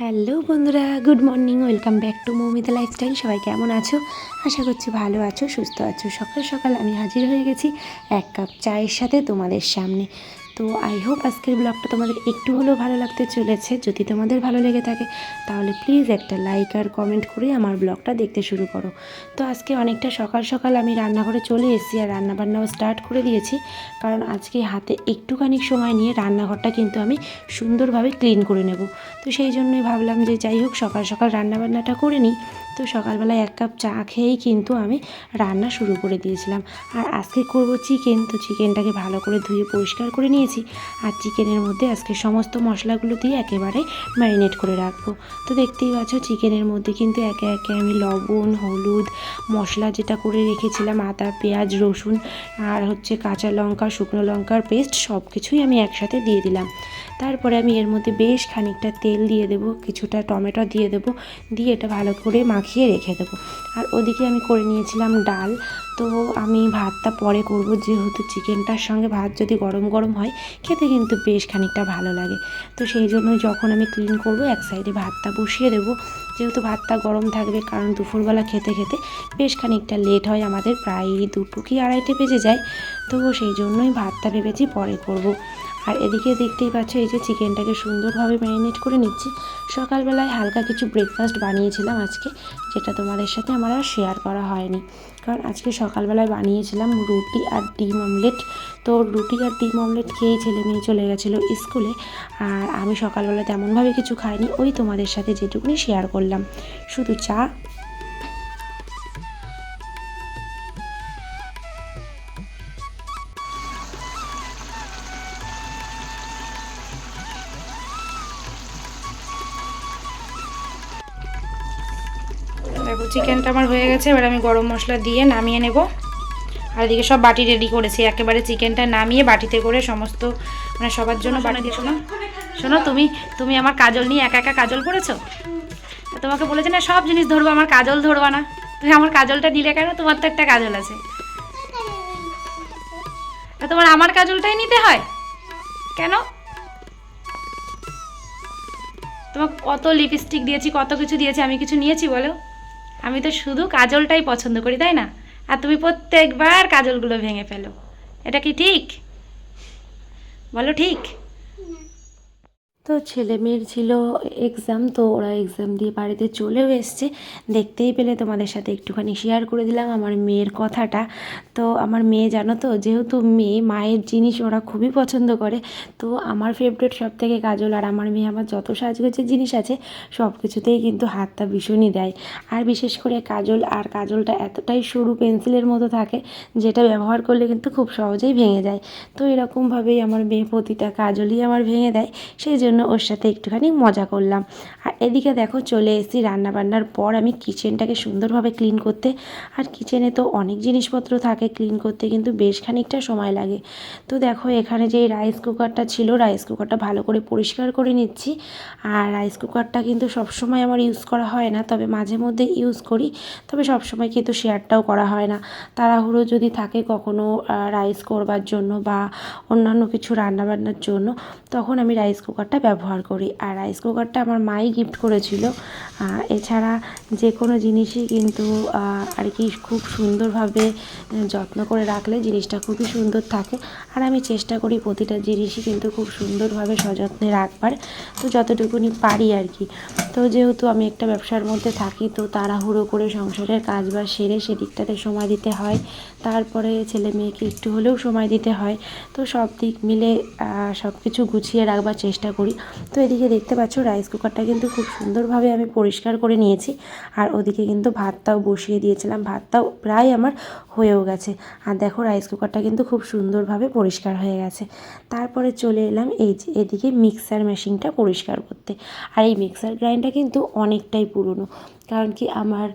Hello বন্ধুরা, good morning. Welcome back to Moumita lifestyle. সবাই কেমন আছো? আশা করছি ভালো আছো, সুস্থ আছো। সকাল সকাল আমি হাজির হয়ে গেছি এক কাপ চায়ের সাথে তোমাদের সামনে। তো আই হোপ আজকের ব্লগটা তোমাদের একটু হলেও ভালো লাগতে চলেছে। যদি তোমাদের ভালো লেগে থাকে তাহলে প্লিজ একটা লাইক আর কমেন্ট করে আমার ব্লগটা দেখতে শুরু করো। তো আজকে অনেকটা সকাল সকাল আমি রান্নাঘরে চলে এসেছি আর রান্নাবান্নাও স্টার্ট করে দিয়েছি, কারণ আজকে হাতে একটুখানি সময় নিয়ে রান্নাঘরটা কিন্তু আমি সুন্দরভাবে ক্লিন করে নেব। তো সেই জন্যই ভাবলাম যে যাই হোক সকাল সকাল রান্নাবান্নাটা করে নিই। তো সকালবেলায় এক কাপ চা খেয়েই কিন্তু আমি রান্না শুরু করে দিয়েছিলাম। আর আজকে করব চিকেন। তো চিকেনটাকে ভালো করে ধুয়ে পরিষ্কার করে নিয়েছি। আর চিকেনের মধ্যে আজকে সমস্ত মশলাগুলো দিয়ে একেবারে ম্যারিনেট করে রাখবো। তো দেখতেই পাচ্ছ চিকেনের মধ্যে কিন্তু একে একে আমি লবণ, হলুদ, মশলা যেটা করে রেখেছিলাম, আদা, পেঁয়াজ, রসুন আর কাঁচা লঙ্কা, শুকনো লঙ্কার পেস্ট সব কিছুই আমি একসাথে দিয়ে দিলাম। তারপরে আমি এর মধ্যে বেশ খানিকটা তেল দিয়ে দেবো, কিছুটা টমেটো দিয়ে দেবো, দিয়ে এটা ভালো করে মাখিয়ে রেখে দেবো। আর ওদিকে আমি করে নিয়েছিলাম ডাল। তো আমি ভাতটা পরে করব, যেহেতু চিকেনটার সঙ্গে ভাত যদি গরম গরম হয় খেতে কিন্তু বেশ খানিকটা ভালো লাগে। তো সেই জন্য যখন আমি ক্লিন করব এক সাইডে ভাতটা বসিয়ে দেবো, যেহেতু ভাতটা গরম থাকবে, কারণ দুপুরবেলা খেতে খেতে বেশ খানিকটা লেট হয় আমাদের, প্রায় 2 কি 2:30 বেজে যায়। তো সেই জন্যই ভাতটা ভেবেছি পরে করব। আর এদিকে দেখতেই পাচ্ছ এই যে চিকেনটাকে সুন্দরভাবে ম্যারিনেট করে নিচ্ছি। সকালবেলায় হালকা কিছু ব্রেকফাস্ট বানিয়েছিলাম আজকে, যেটা তোমাদের সাথে আমার আর শেয়ার করা হয়নি, কারণ আজকে সকালবেলায় বানিয়েছিলাম রুটি আর ডিম অমলেট। তো রুটি আর ডিম অমলেট খেয়েই ছেলে মেয়ে চলে গেছিলো স্কুলে। আর আমি সকালবেলা তেমনভাবে কিছু খাইনি, ওই তোমাদের সাথে যেটুকুনি শেয়ার করলাম, শুধু চা। দেখো চিকেনটা আমার হয়ে গেছে, এবার আমি গরম মশলা দিয়ে নামিয়ে নেব। আর এদিকে সব বাটি রেডি করেছি, একেবারে চিকেনটা নামিয়ে বাটিতে করে সমস্ত সবার জন্য বাটি দিয়ে। শোনো শোনো, তুমি আমার কাজল নিয়ে একা একা কাজল পড়েছো। তোমাকে বলেছে না সব জিনিস ধরবো, আমার কাজল ধরবা না। তুমি আমার কাজলটা নিলে কেন? তোমার তো একটা কাজল আছে। তোমার আমার কাজলটাই নিতে হয় কেন? তোমাকে কত লিপস্টিক দিয়েছি, কত কিছু দিয়েছি, আমি কিছু নিয়েছি বলো? আমি তো শুধু কাজলটাই পছন্দ করি, তাই না? আর তুমি প্রত্যেকবার কাজলগুলো ভেঙে ফেলো। এটা কি ঠিক? বলো ঠিক? তো ছেলে মেয়ের ছিল এক্সাম, তো ওরা এক্সাম দিয়ে বাড়িতে চলেও এসছে। দেখতেই পেলে তোমাদের সাথে একটুখানি শেয়ার করে দিলাম আমার মেয়ের কথাটা। তো আমার মেয়ে জানো তো, যেহেতু মেয়ে মায়ের জিনিস ওরা খুবই পছন্দ করে, তো আমার ফেভারিট সব থেকে কাজল। আর আমার মেয়ে আমার যত সাজগোজের জিনিস আছে সব কিছুতেই কিন্তু হাতটা ভীষণই দেয়। আর বিশেষ করে কাজল, আর কাজলটা এতটাই সরু পেন্সিলের মতো থাকে যেটা ব্যবহার করলে কিন্তু খুব সহজেই ভেঙে যায়। তো এরকমভাবেই আমার মেয়ে প্রতিটা কাজলই আমার ভেঙে দেয়, সেই জন্য ওর সাথে একটুখানি মজা করলাম। আর এদিকে দেখো চলে এসেছি রান্নাবান্নার পর আমি কিচেনটাকে সুন্দরভাবে ক্লিন করতে। আর কিচেনে তো অনেক জিনিসপত্র থাকে, ক্লিন করতে কিন্তু বেশ খানিকটা সময় লাগে। তো দেখো এখানে যে রাইস কুকারটা ছিল, রাইস কুকারটা ভালো করে পরিষ্কার করে নিচ্ছি। আর রাইস কুকারটা কিন্তু সবসময় আমার ইউজ করা হয় না, তবে মাঝে মধ্যে ইউজ করি, তবে সবসময় কিন্তু শেয়ারটাও করা হয় না। তাড়াহুড়ো যদি থাকে কখনো রাইস করবার জন্য বা অন্যান্য কিছু রান্নাবান্নার জন্য, তখন আমি রাইস কুকারটা ব্যবহার করি। আর রাইস কুকারটা আমার মাই গিফট করেছিল। এছাড়া যে কোনো জিনিসই কিন্তু আর কি খুব সুন্দরভাবে যত্ন করে রাখলে জিনিসটা খুবই সুন্দর থাকে। আর আমি চেষ্টা করি প্রতিটা জিনিসই কিন্তু খুব সুন্দরভাবে সযত্নে রাখবার, তো যতটুকুনি পারি আর কি। তো যেহেতু আমি একটা ব্যবসার মধ্যে থাকি, তো তাড়াহুড়ো করে সংসারের কাজ বাজ সেরে সেদিকটাতে সময় দিতে হয়, তারপরে ছেলে মেয়েকে একটু হলেও সময় দিতে হয়। তো সব দিক মিলে সব কিছু গুছিয়ে রাখবার চেষ্টা করি। তো এদিকে দেখতে পাচ্ছ রাইস কুকারটা কিন্তু খুব সুন্দরভাবে আমি পরিষ্কার করে নিয়েছি। আর ওদিকে কিন্তু ভাতটাও বসিয়ে দিয়েছিলাম, ভাতটাও প্রায় আমার হয়েও গেছে। আর দেখো রাইস কুকারটা কিন্তু খুব সুন্দরভাবে পরিষ্কার হয়ে গেছে। তারপরে চলে এলাম এই যে এদিকে মিক্সার মেশিনটা পরিষ্কার করতে। আর এই মিক্সার গ্রাইন্ডার কিন্তু অনেকটাই পুরনো, কারণ কি আমার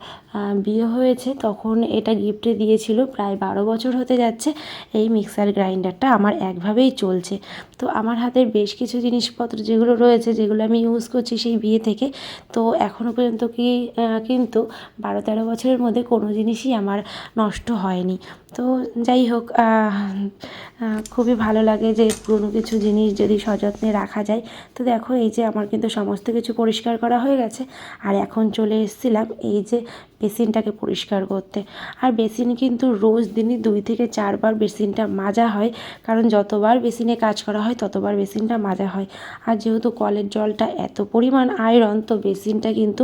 বিয়ে হয়েছে তখন এটা গিফটে দিয়েছিল, প্রায় 12 বছর হতে যাচ্ছে এই মিক্সার গ্রাইন্ডারটা আমার একভাবেই চলছে। তো আমার হাতের বেশ কিছু জিনিসপত্র যেগুলো রয়েছে, যেগুলো আমি ইউজ করছি সেই বিয়ে থেকে, তো এখনও পর্যন্ত কিন্তু 12-13 বছরের মধ্যে কোনো জিনিসই আমার নষ্ট হয়নি। তো যাই হোক, খুবই ভালো লাগে যে পুরনো কিছু জিনিস যদি সযত্নে রাখা যায়। তো দেখো এই যে আমার কিন্তু সমস্ত কিছু পরিষ্কার করা হয়ে গেছে, আর এখন চলে এসেছিলাম এই যে বেসিনটাকে পরিষ্কার করতে। আর বেসিন কিন্তু রোজ দিনই 2 থেকে 4 বার বেসিনটা মাজা হয়, কারণ যতবার বেসিনে কাজ করা হয় ততবার বেসিনটা মাজা হয়। আর যেহেতু কলের জলটা এত পরিমাণ আয়রন, তো বেসিনটা কিন্তু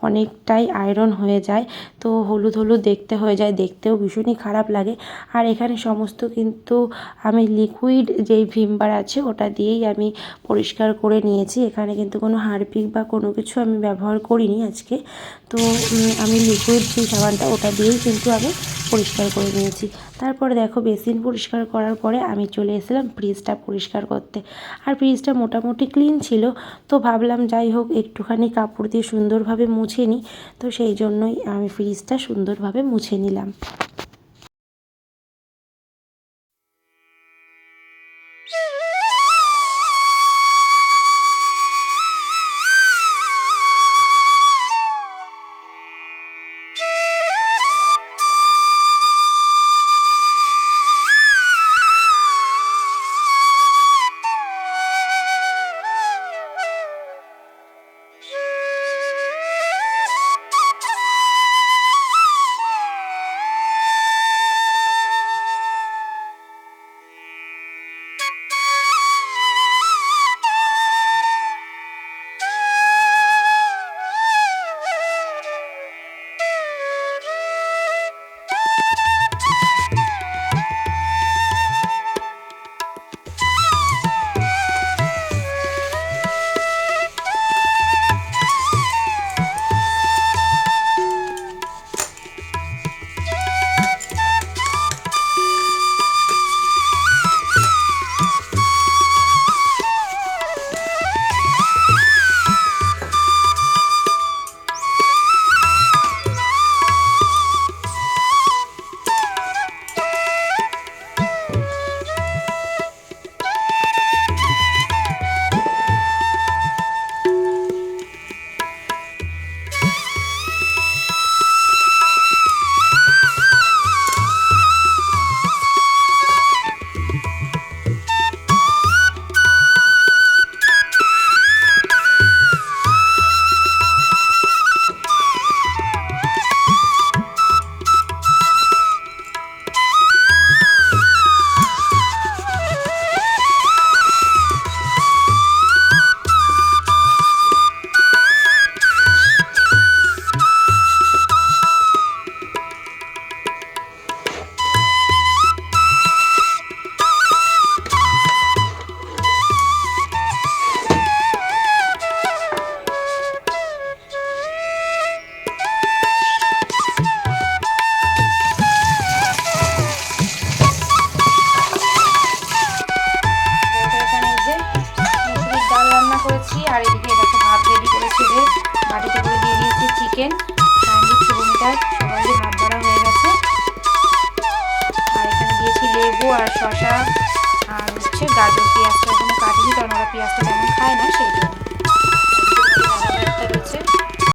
অনেকটাই আয়রন হয়ে যায়, তো হলুদ হলুদ দেখতে হয়ে যায়, দেখতেও ভীষণই খারাপ লাগে। আর এখানে সমস্ত কিন্তু আমি লিকুইড যেই ভিম বার আছে ওটা দিয়েই আমি পরিষ্কার করে নিয়েছি। এখানে কিন্তু কোনো হারপিক বা কোনো কিছু আমি ব্যবহার করিনি আজকে। তো আমি লিকুইড যে সাবানটা ওটা দিয়েই কিন্তু আমি পরিষ্কার করে নিয়েছি। তারপরে দেখো বেসিন পরিষ্কার করার পরে আমি চলে এসেছিলাম ফ্রিজটা পরিষ্কার করতে। আর ফ্রিজটা মোটামুটি ক্লিন ছিল, তো ভাবলাম যাই হোক একটুখানি কাপড় দিয়ে সুন্দরভাবে মুছে নিই। তো সেই জন্যই আমি ফ্রিজটা সুন্দরভাবে মুছে নিলাম। আর এদিকে দেখো ভাত রেডি করে ছেড়ে বাটিতে করে দিয়ে দিয়েছি চিকেন। স্যান্ডউইচ শুভমিতার সবাই ভাত বাড়া হয়ে গেছে। আর এখানে দিয়েছি লেবু আর শসা আর হচ্ছে গাজর। পেঁয়াজটা এখনো কাটিনি, কারণ ওরা পেঁয়াজটা তেমন খায় না, সেই জন্য।